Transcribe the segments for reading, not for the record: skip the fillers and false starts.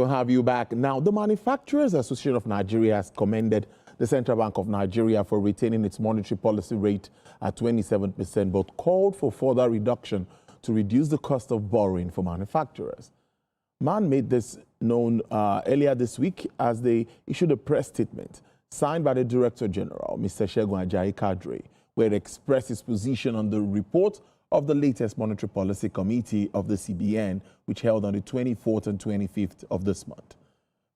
We'll have you back. Now, the Manufacturers Association of Nigeria has commended the Central Bank of Nigeria for retaining its monetary policy rate at 27%, but called for further reduction to reduce the cost of borrowing for manufacturers. M.A.N made this known earlier this week as they issued a press statement signed by the Director General, Mr. Segun Ajayi-Kadri, where it expressed its position on the report of the latest Monetary Policy Committee of the CBN, which held on the 24th and 25th of this month.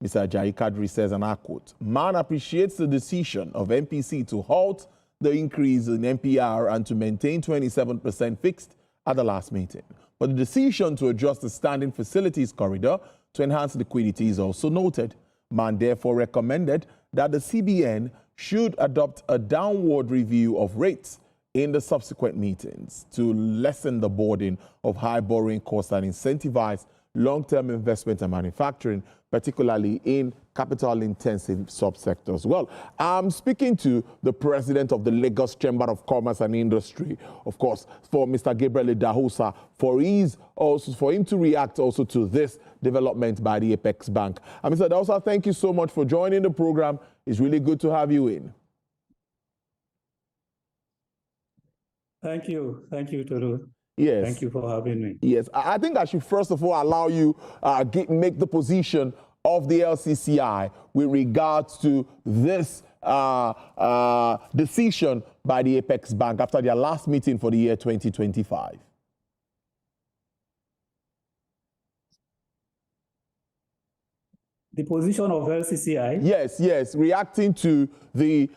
Mr. Ajayi-Kadri says, and I quote, "M.A.N appreciates the decision of MPC to halt the increase in MPR and to maintain 27% fixed at the last meeting. But the decision to adjust the standing facilities corridor to enhance liquidity is also noted. M.A.N therefore recommended that the CBN should adopt a downward review of rates in the subsequent meetings to lessen the burden of high borrowing costs and incentivize long-term investment and manufacturing, particularly in capital-intensive subsectors." Well, I'm speaking to the president of the Lagos Chamber of Commerce and Industry, of course, for Mr. Gabriel Idahosa, for him to react also to this development by the Apex Bank. And Mr. Idahosa, thank you so much for joining the program. It's really good to have you in. Thank you, Tolu. Yes. Thank you for having me. Yes, I think I should first of all allow you make the position of the LCCI with regards to this decision by the Apex Bank after their last meeting for the year 2025. The position of LCCI? Yes, reacting to the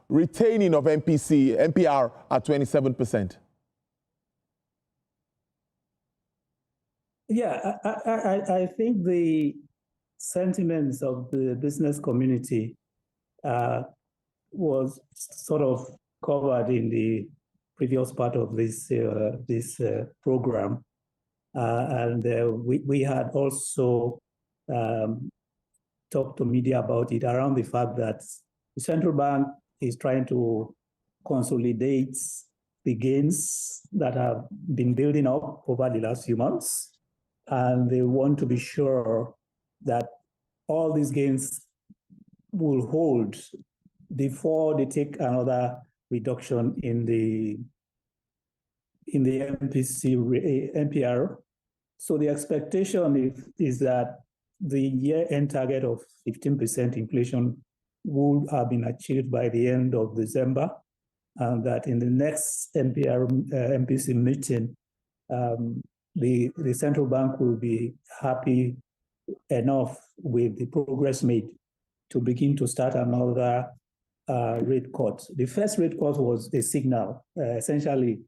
retaining of MPR at 27%. Yeah, I think the sentiments of the business community was sort of covered in the previous part of this program, and we had also talked to media about it around the fact that the central bank is trying to consolidate the gains that have been building up over the last few months. And they want to be sure that all these gains will hold before they take another reduction in the MPR. So the expectation is that the year-end target of 15% inflation would have been achieved by the end of December, and that in the next MPC meeting, the central bank will be happy enough with the progress made to begin to start another rate cut. The first rate cut was a signal, essentially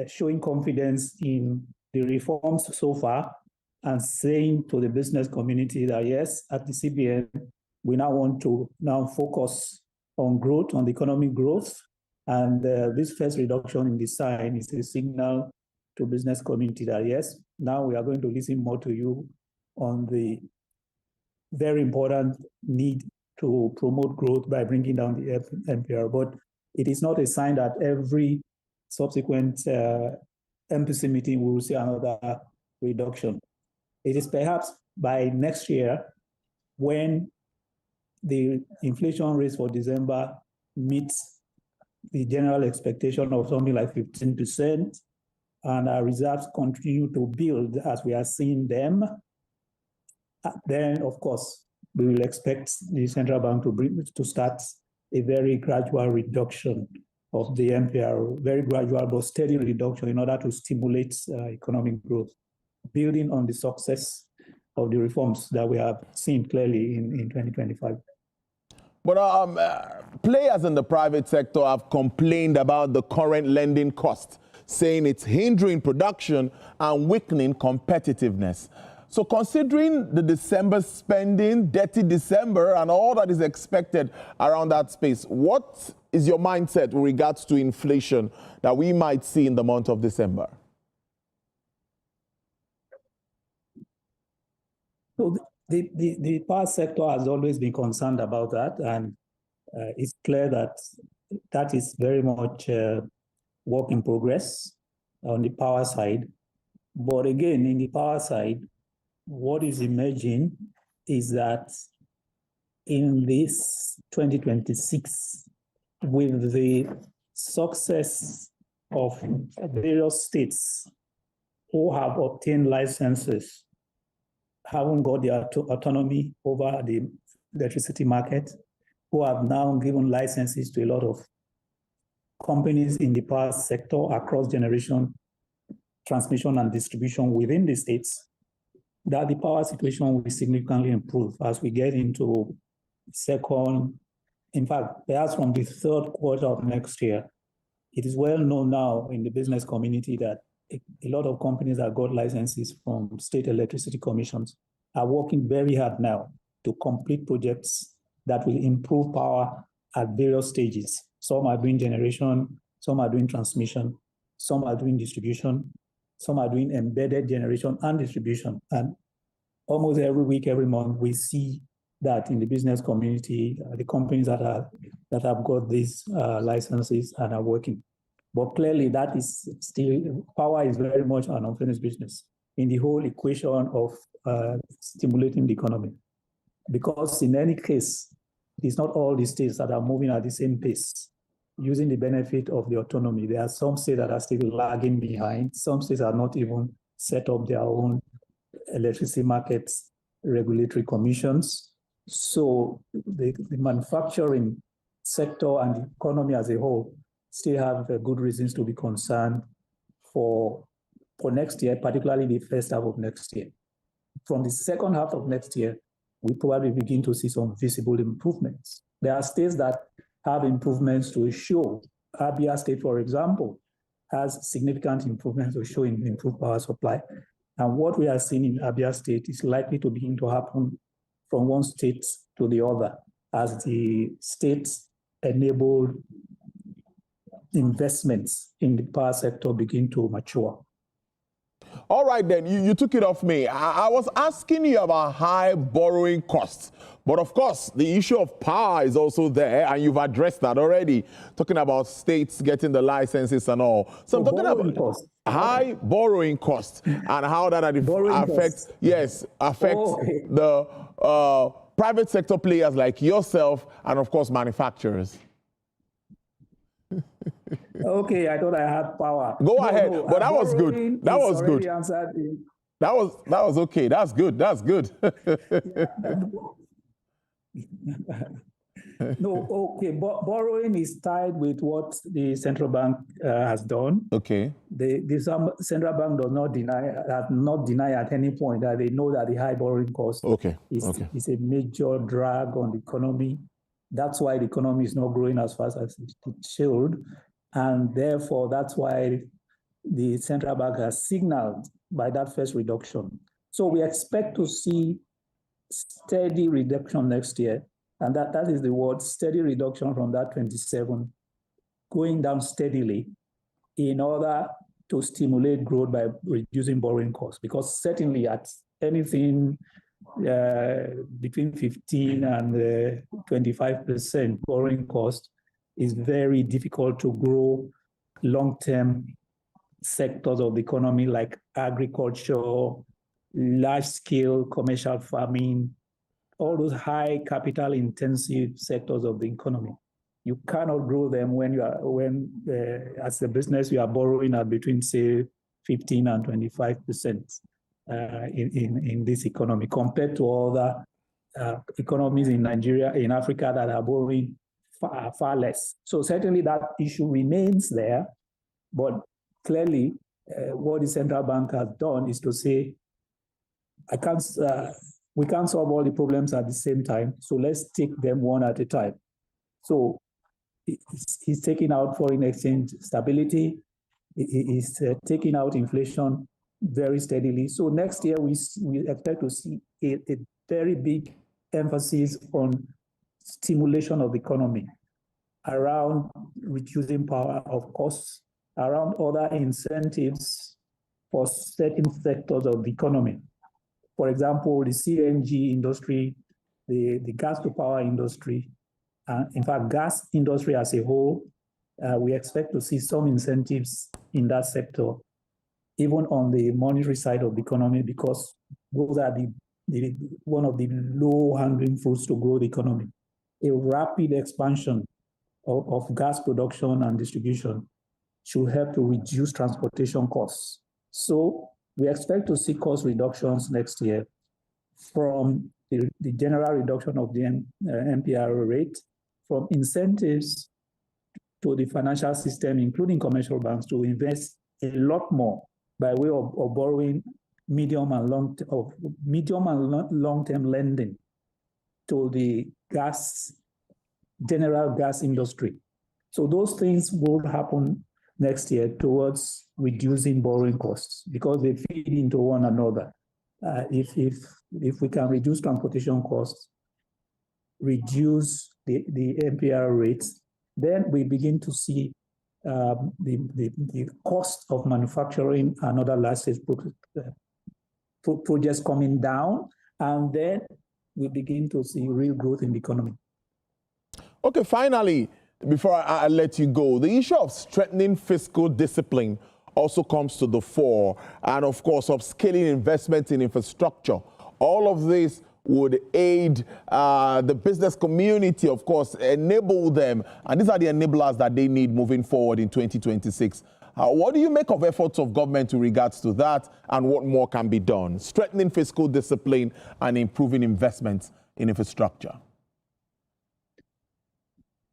showing confidence in the reforms so far and saying to the business community that yes, at the CBN, we now want to focus on growth, on the economic growth. And this first reduction in the sign is a signal to business community that yes, now we are going to listen more to you on the very important need to promote growth by bringing down the MPR. But it is not a sign that every subsequent MPC meeting we will see another reduction. It is perhaps by next year when the inflation rate for December meets the general expectation of something like 15%, and our reserves continue to build as we are seeing them, then of course we will expect the central bank to start a very gradual reduction of the MPR, very gradual but steady reduction in order to stimulate economic growth, building on the success of the reforms that we have seen clearly in 2025. But players in the private sector have complained about the current lending cost, saying it's hindering production and weakening competitiveness. So considering the December spending, dirty December, and all that is expected around that space, what is your mindset with regards to inflation that we might see in the month of December? So the power sector has always been concerned about that, and it's clear that that is very much work in progress on the power side. But again, in the power side, what is emerging is that in this 2026, with the success of various states who have obtained licenses, haven't got the autonomy over the electricity market, who have now given licenses to a lot of companies in the power sector across generation, transmission, and distribution within the states, that the power situation will significantly improve as we get into second, in fact, perhaps from the third quarter of next year. It is well known now in the business community that a lot of companies that got licenses from state electricity commissions are working very hard now to complete projects that will improve power at various stages. Some are doing generation, some are doing transmission, some are doing distribution, some are doing embedded generation and distribution. And almost every week, every month, we see that in the business community, the companies that have got these licenses and are working. But clearly, that is still, power is very much an unfinished business in the whole equation of stimulating the economy. Because in any case, it's not all the states that are moving at the same pace, using the benefit of the autonomy. There are some states that are still lagging behind. Some states are not even set up their own electricity markets regulatory commissions. So the manufacturing sector and the economy as a whole still have good reasons to be concerned for next year, particularly the first half of next year. From the second half of next year, we probably begin to see some visible improvements. There are states that have improvements to show. Abia State, for example, has significant improvements to show in improved power supply. And what we are seeing in Abia State is likely to begin to happen from one state to the other as the state-enabled investments in the power sector begin to mature. All right, then, you took it off me. I was asking you about high borrowing costs. But of course, the issue of power is also there, and you've addressed that already, talking about states getting the licenses and all. So I'm talking about high borrowing costs and how that affects the private sector players like yourself and, of course, manufacturers. Okay, I thought I had power. Go ahead, but that was good. That was good. That was okay. That's good. That's good. No, okay. Borrowing is tied with what the central bank has done. Okay. The central bank does not deny at any point that they know that the high borrowing cost is a major drag on the economy. That's why the economy is not growing as fast as it should. And therefore, that's why the central bank has signaled by that first reduction. So we expect to see steady reduction next year. And that is the word, steady reduction from that 27, going down steadily in order to stimulate growth by reducing borrowing costs. Because certainly at anything between 15 and 25% borrowing cost is very difficult to grow long-term sectors of the economy like agriculture, large-scale commercial farming, all those high capital-intensive sectors of the economy. You cannot grow them when as a business you are borrowing at between, say, 15 and 25% in this economy, compared to other economies in Nigeria, in Africa, that are borrowing far less. So certainly that issue remains there, but clearly what the central bank has done is to say, we can't solve all the problems at the same time, so let's take them one at a time. So he's taking out foreign exchange stability, he's taking out inflation very steadily. So next year we expect to see a very big emphasis on stimulation of the economy around reducing power of costs, around other incentives for certain sectors of the economy. For example, the CNG industry, the gas to power industry, in fact, gas industry as a whole, we expect to see some incentives in that sector, even on the monetary side of the economy, because those are one of the low-hanging fruits to grow the economy. A rapid expansion of gas production and distribution should help to reduce transportation costs. So we expect to see cost reductions next year from the general reduction of the MPR rate, from incentives to the financial system, including commercial banks, to invest a lot more by way of borrowing medium and long-term lending to the general gas industry. So those things will happen next year towards reducing borrowing costs because they feed into one another. If we can reduce transportation costs, reduce the MPR rates, then we begin to see the cost of manufacturing and other large-scale projects coming down, and then we begin to see real growth in the economy. Okay, finally, before I let you go, the issue of strengthening fiscal discipline also comes to the fore, and of course, upscaling investment in infrastructure. All of this would aid the business community, of course, enable them, and these are the enablers that they need moving forward in 2026. What do you make of efforts of government in regards to that, and what more can be done? Strengthening fiscal discipline and improving investments in infrastructure.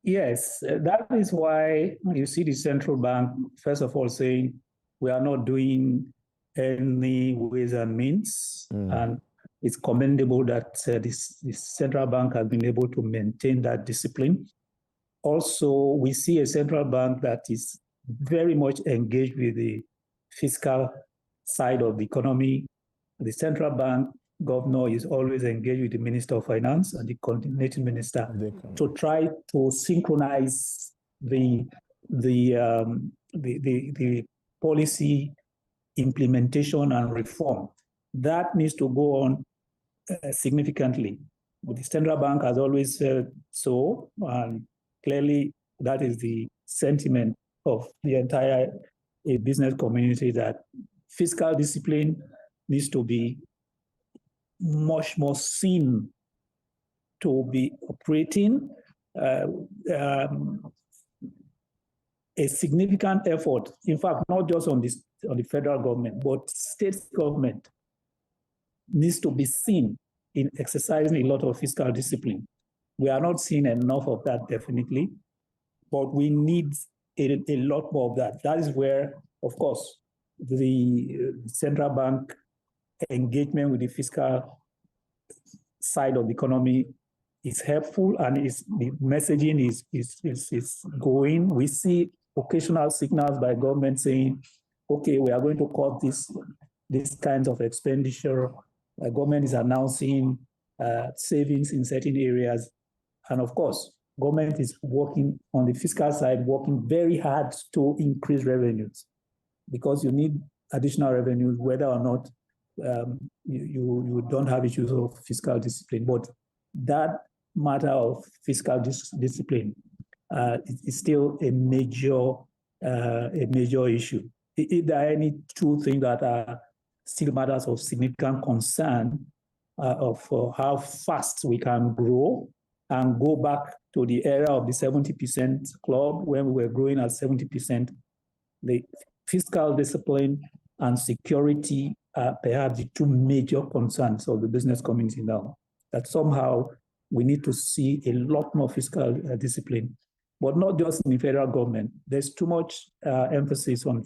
Yes, that is why you see the central bank, first of all, saying we are not doing any ways and means. And it's commendable that this central bank has been able to maintain that discipline. Also, we see a central bank that is very much engaged with the fiscal side of the economy. The central bank governor is always engaged with the Minister of Finance and the coordinating minister to try to synchronize the policy implementation and reform. That needs to go on significantly. The central bank has always said so, and clearly that is the sentiment of the entire business community, that fiscal discipline needs to be much more seen to be operating. A significant effort, in fact, not just on the federal government, but state government needs to be seen in exercising a lot of fiscal discipline. We are not seeing enough of that, definitely, but we need a lot more of that. That is where, of course, the central bank engagement with the fiscal side of the economy is helpful, and the messaging is going. We see occasional signals by government saying, okay, we are going to cut this kinds of expenditure. The government is announcing savings in certain areas. And of course, government is working on the fiscal side, working very hard to increase revenues, because you need additional revenues, whether or not you don't have issues of fiscal discipline. But that matter of fiscal discipline is still a major issue. If there are any two things that are still matters of significant concern of how fast we can grow and go back to the era of the 70% club when we were growing at 70%, the fiscal discipline and security are perhaps the two major concerns of the business community now. That somehow we need to see a lot more fiscal discipline, but not just in the federal government. There's too much emphasis on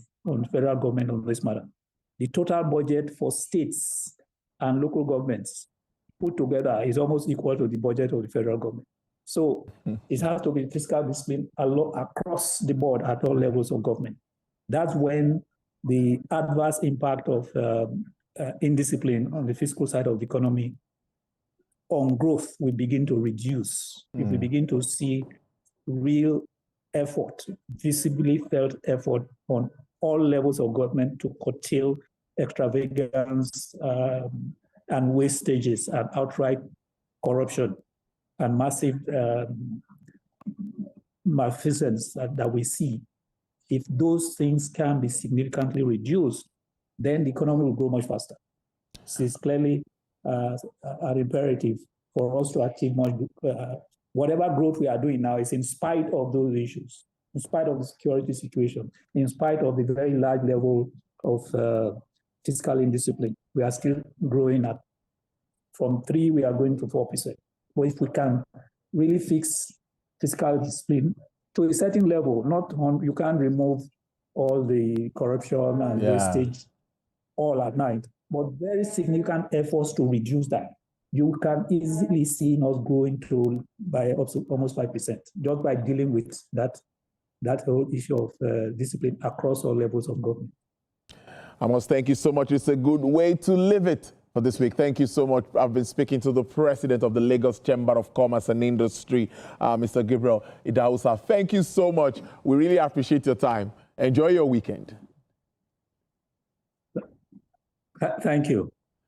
federal government on this matter. The total budget for states and local governments put together is almost equal to the budget of the federal government. So it has to be fiscal discipline across the board at all levels of government. That's when the adverse impact of indiscipline on the fiscal side of the economy on growth will begin to reduce. If we begin to see real effort, visibly felt effort on all levels of government to curtail extravagance and wastages and outright corruption and massive malfeasance that we see. If those things can be significantly reduced, then the economy will grow much faster. This is clearly an imperative for us to achieve much. Whatever growth we are doing now is in spite of those issues, in spite of the security situation, in spite of the very large level of fiscal indiscipline. We are still growing at, from 3%, we are going to 4%. But if we can really fix fiscal discipline to a certain level, not on, you can't remove all the corruption and wastage all at night, but very significant efforts to reduce that. You can easily see us growing to by almost 5% just by dealing with that whole issue of discipline across all levels of government. Amos, thank you so much. It's a good way to live it for this week. Thank you so much. I've been speaking to the president of the Lagos Chamber of Commerce and Industry, Mr. Gabriel Idausa. Thank you so much. We really appreciate your time. Enjoy your weekend. Thank you.